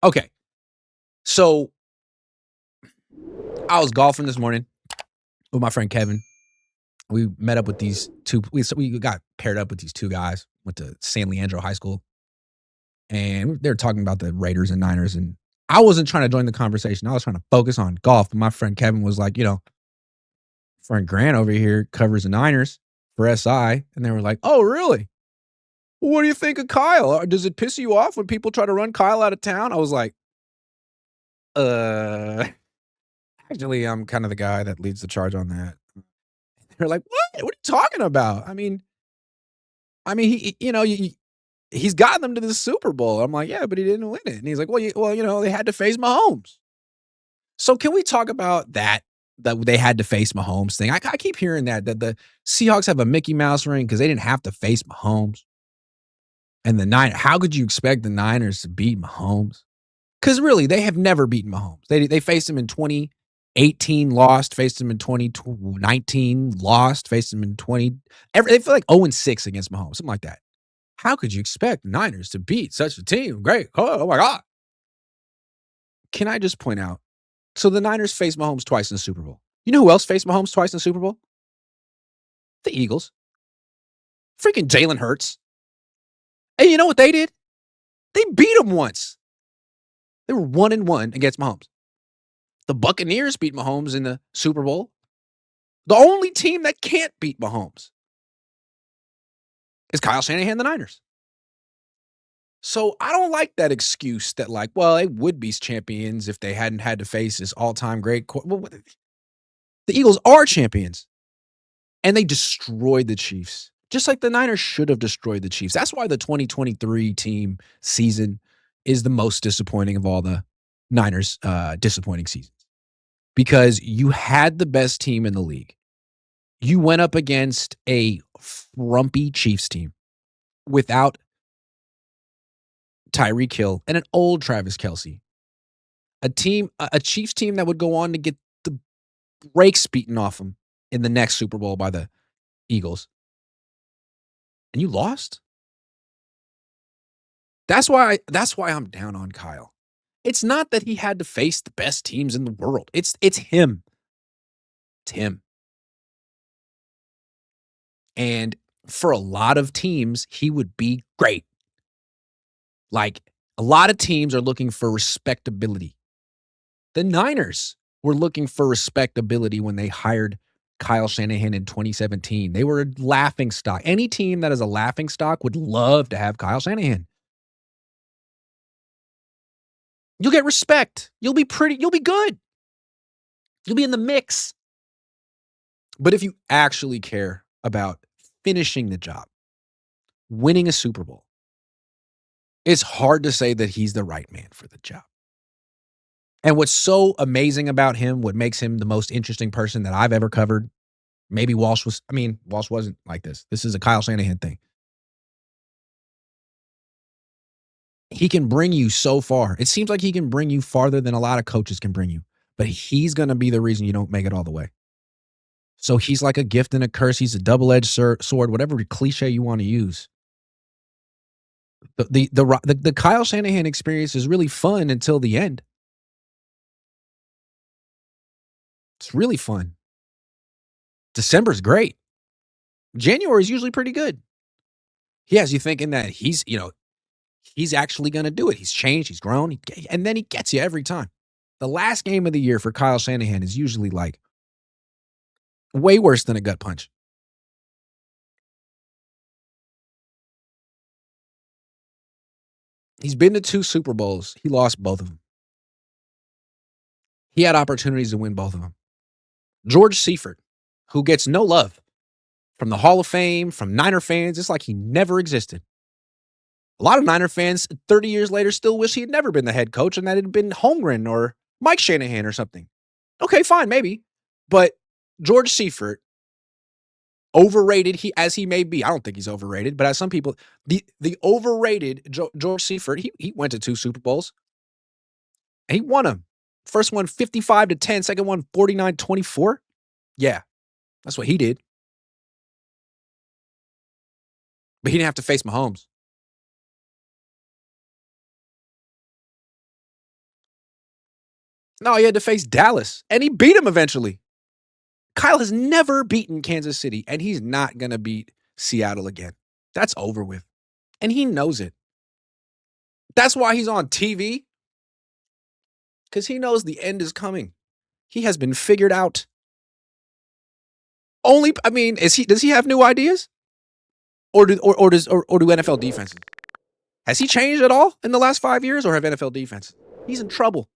Okay. So I was golfing this morning with my friend Kevin. We met up with these two. We got paired up with these two guys. Went to San Leandro High School, and they were talking about the Raiders and Niners. And I wasn't trying to join the conversation. I was trying to focus on golf. But my friend Kevin was like, friend Grant over here covers the Niners for SI, and they were like, "Oh, really? What do you think of Kyle? Does it piss you off when people try to run Kyle out of town?" I was like, "Uh, actually, I'm kind of the guy that leads the charge on that." They're like, "What? What are you talking about?" He's gotten them to the Super Bowl. I'm like, "Yeah, but he didn't win it." And he's like, they had to face Mahomes." So can we talk about that they had to face Mahomes thing? I keep hearing that the Seahawks have a Mickey Mouse ring because they didn't have to face Mahomes. And how could you expect the Niners to beat Mahomes? Because really, they have never beaten Mahomes. They faced him in 2018, lost. Faced him in 2019, lost. Faced him in 20. They feel like 0-6 against Mahomes, something like that. How could you expect the Niners to beat such a team? Great. Oh my God. Can I just point out? So the Niners faced Mahomes twice in the Super Bowl. You know who else faced Mahomes twice in the Super Bowl? The Eagles. Freaking Jalen Hurts. And you know what they did? They beat him once. They were 1-1 against Mahomes. The Buccaneers beat Mahomes in the Super Bowl. The only team that can't beat Mahomes is Kyle Shanahan, the Niners. So I don't like that excuse that, like, well, they would be champions if they hadn't had to face this all-time great. The Eagles are champions, and they destroyed the Chiefs, just like the Niners should have destroyed the Chiefs. That's why the 2023 team season is the most disappointing of all the Niners' disappointing seasons, because you had the best team in the league. You went up against a frumpy Chiefs team without Tyreek Hill and an old Travis Kelce. A Chiefs team that would go on to get the brakes beaten off them in the next Super Bowl by the Eagles. And you lost? That's why I'm down on Kyle. It's not that he had to face the best teams in the world. It's him. It's him. And for a lot of teams, he would be great. Like, a lot of teams are looking for respectability. The Niners were looking for respectability when they hired Kyle Shanahan in 2017. They were a laughing stock. Any team that is a laughing stock would love to have Kyle Shanahan. You'll get respect. You'll be good. You'll be in the mix. But if you actually care about finishing the job, winning a Super Bowl, it's hard to say that he's the right man for the job. And what's so amazing about him, what makes him the most interesting person that I've ever covered, maybe Walsh wasn't like this. This is a Kyle Shanahan thing. He can bring you so far. It seems like he can bring you farther than a lot of coaches can bring you, but he's going to be the reason you don't make it all the way. So he's like a gift and a curse. He's a double-edged sword, whatever cliche you want to use. The Kyle Shanahan experience is really fun until the end. It's really fun. December's great. January is usually pretty good. He has you thinking that he's actually going to do it. He's changed. He's grown. And then he gets you every time. The last game of the year for Kyle Shanahan is usually like way worse than a gut punch. He's been to 2 Super Bowls. He lost both of them. He had opportunities to win both of them. George Seifert, who gets no love from the Hall of Fame, from Niner fans, it's like he never existed. A lot of Niner fans 30 years later still wish he had never been the head coach and that it had been Holmgren or Mike Shanahan or something. Okay, fine, maybe. But George Seifert, overrated as he may be, I don't think he's overrated, but as some people, the overrated George Seifert, he went to 2 Super Bowls and he won them. First one 55-10, second one 49-24. Yeah, that's what he did. But he didn't have to face Mahomes. No, he had to face Dallas, and he beat him eventually. Kyle has never beaten Kansas City, and he's not going to beat Seattle again. That's over with. And he knows it. That's why he's on TV, because he knows the end is coming. He has been figured out. I mean, does he have new ideas? Or do NFL defenses? Has he changed at all in the last 5 years, or have NFL defenses? He's in trouble.